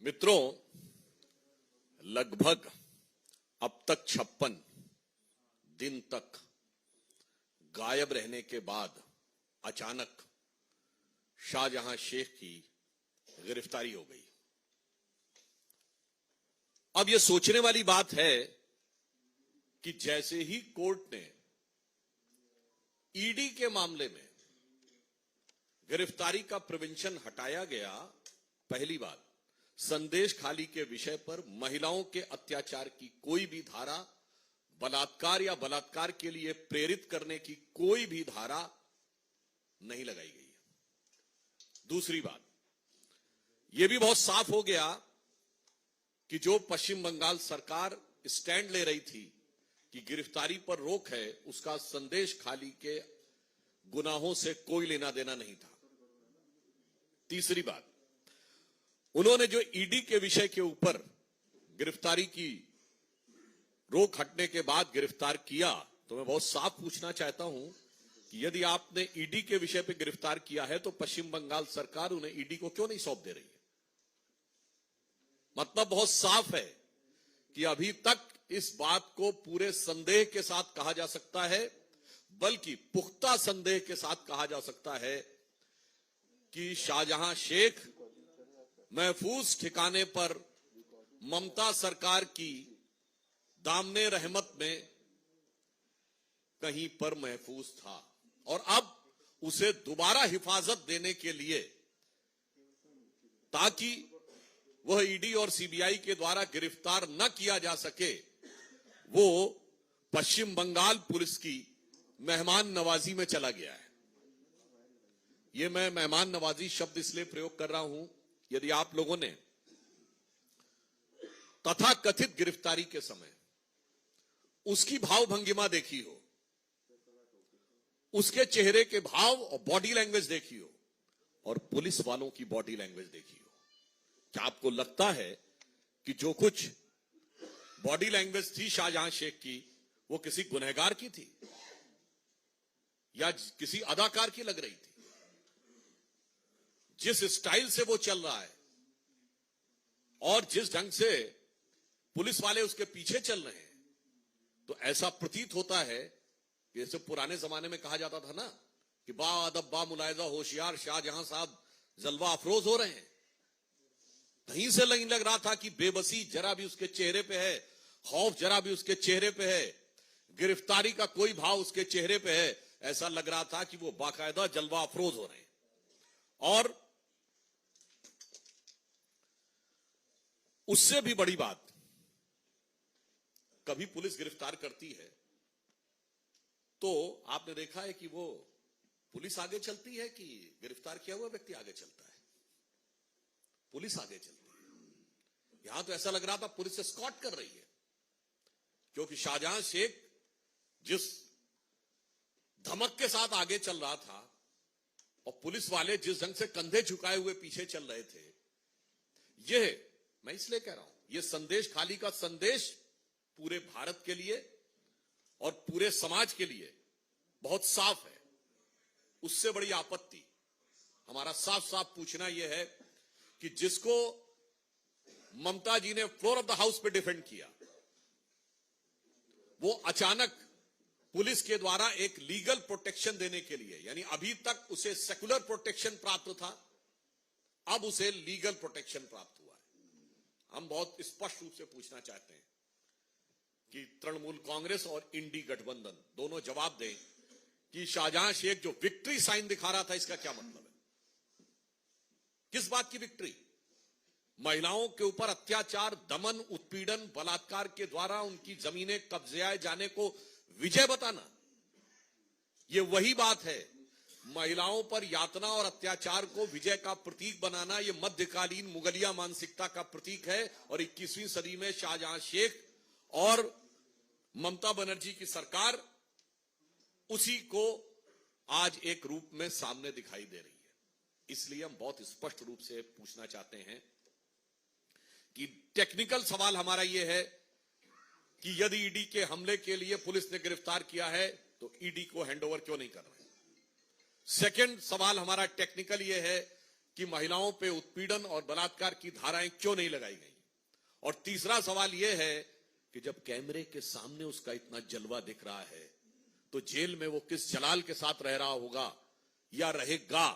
मित्रों, लगभग अब तक 56 दिन तक गायब रहने के बाद अचानक शाहजहां शेख की गिरफ्तारी हो गई। अब यह सोचने वाली बात है कि जैसे ही कोर्ट ने ईडी के मामले में गिरफ्तारी का प्रिवेंशन हटाया गया, पहली बात संदेश खाली के विषय पर महिलाओं के अत्याचार की कोई भी धारा, बलात्कार या बलात्कार के लिए प्रेरित करने की कोई भी धारा नहीं लगाई गई है। दूसरी बात यह भी बहुत साफ हो गया कि जो पश्चिम बंगाल सरकार स्टैंड ले रही थी कि गिरफ्तारी पर रोक है, उसका संदेश खाली के गुनाहों से कोई लेना देना नहीं था। तीसरी बात, उन्होंने जो ईडी के विषय के ऊपर गिरफ्तारी की रोक हटने के बाद गिरफ्तार किया, तो मैं बहुत साफ पूछना चाहता हूं कि यदि आपने ईडी के विषय पर गिरफ्तार किया है तो पश्चिम बंगाल सरकार उन्हें ईडी को क्यों नहीं सौंप दे रही है? मतलब बहुत साफ है कि अभी तक इस बात को पूरे संदेह के साथ कहा जा सकता है, बल्कि पुख्ता संदेह के साथ कहा जा सकता है कि शाहजहां शेख महफूज ठिकाने पर ममता सरकार की दामने रहमत में कहीं पर महफूज था और अब उसे दोबारा हिफाजत देने के लिए, ताकि वह ईडी और सीबीआई के द्वारा गिरफ्तार न किया जा सके, वो पश्चिम बंगाल पुलिस की मेहमान नवाजी में चला गया है। यह मैं मेहमान नवाजी शब्द इसलिए प्रयोग कर रहा हूं, यदि आप लोगों ने तथाकथित गिरफ्तारी के समय उसकी भाव भंगिमा देखी हो, उसके चेहरे के भाव और बॉडी लैंग्वेज देखी हो, और पुलिस वालों की बॉडी लैंग्वेज देखी हो, क्या आपको लगता है कि जो कुछ बॉडी लैंग्वेज थी शाहजहां शेख की, वो किसी गुनहगार की थी या किसी अदाकार की लग रही थी? जिस स्टाइल से वो चल रहा है और जिस ढंग से पुलिस वाले उसके पीछे चल रहे हैं, तो ऐसा प्रतीत होता है कि जैसे पुराने जमाने में कहा जाता था ना कि बा अदब बा मुलायजा होशियार शाहजहां साहब जलवा अफरोज हो रहे हैं। कहीं से नहीं लग रहा था कि बेबसी जरा भी उसके चेहरे पे है, खौफ जरा भी उसके चेहरे पे है, गिरफ्तारी का कोई भाव उसके चेहरे पे है। ऐसा लग रहा था कि वो बाकायदा जलवा अफरोज हो रहे हैं। और उससे भी बड़ी बात, कभी पुलिस गिरफ्तार करती है तो आपने देखा है कि वो पुलिस आगे चलती है कि गिरफ्तार किया हुआ व्यक्ति आगे चलता है? पुलिस आगे चलती है। यहां तो ऐसा लग रहा था पुलिस एस्कॉर्ट कर रही है, क्योंकि शाहजहां शेख जिस धमक के साथ आगे चल रहा था और पुलिस वाले जिस ढंग से कंधे झुकाए हुए पीछे चल रहे थे, यह मैं इसलिए कह रहा हूं, यह संदेश खाली का संदेश पूरे भारत के लिए और पूरे समाज के लिए बहुत साफ है। उससे बड़ी आपत्ति हमारा साफ साफ पूछना यह है कि जिसको ममता जी ने फ्लोर ऑफ द हाउस पे डिफेंड किया, वो अचानक पुलिस के द्वारा एक लीगल प्रोटेक्शन देने के लिए, यानी अभी तक उसे सेकुलर प्रोटेक्शन प्राप्त था, अब उसे लीगल प्रोटेक्शन प्राप्त हुआ है। हम बहुत स्पष्ट रूप से पूछना चाहते हैं कि तृणमूल कांग्रेस और इंडी गठबंधन दोनों जवाब दें कि शाहजहां शेख जो विक्ट्री साइन दिखा रहा था, इसका क्या मतलब है? किस बात की विक्ट्री? महिलाओं के ऊपर अत्याचार, दमन, उत्पीड़न, बलात्कार के द्वारा उनकी जमीनें कब्जे जाने को विजय बताना, यह वही बात है। महिलाओं पर यातना और अत्याचार को विजय का प्रतीक बनाना, यह मध्यकालीन मुगलिया मानसिकता का प्रतीक है। और 21वीं सदी में शाहजहां शेख और ममता बनर्जी की सरकार उसी को आज एक रूप में सामने दिखाई दे रही है। इसलिए हम बहुत स्पष्ट रूप से पूछना चाहते हैं कि टेक्निकल सवाल हमारा यह है कि यदि ईडी के हमले के लिए पुलिस ने गिरफ्तार किया है तो ईडी को हैंडओवर क्यों नहीं कर रहे? सेकंड सवाल हमारा टेक्निकल यह है कि महिलाओं पे उत्पीड़न और बलात्कार की धाराएं क्यों नहीं लगाई गई। और तीसरा सवाल यह है कि जब कैमरे के सामने उसका इतना जलवा दिख रहा है तो जेल में वो किस जलाल के साथ रह रहा होगा या रहेगा,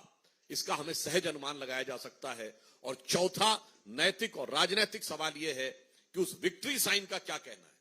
इसका हमें सहज अनुमान लगाया जा सकता है। और चौथा नैतिक और राजनीतिक सवाल यह है कि उस विक्ट्री साइन का क्या कहना है।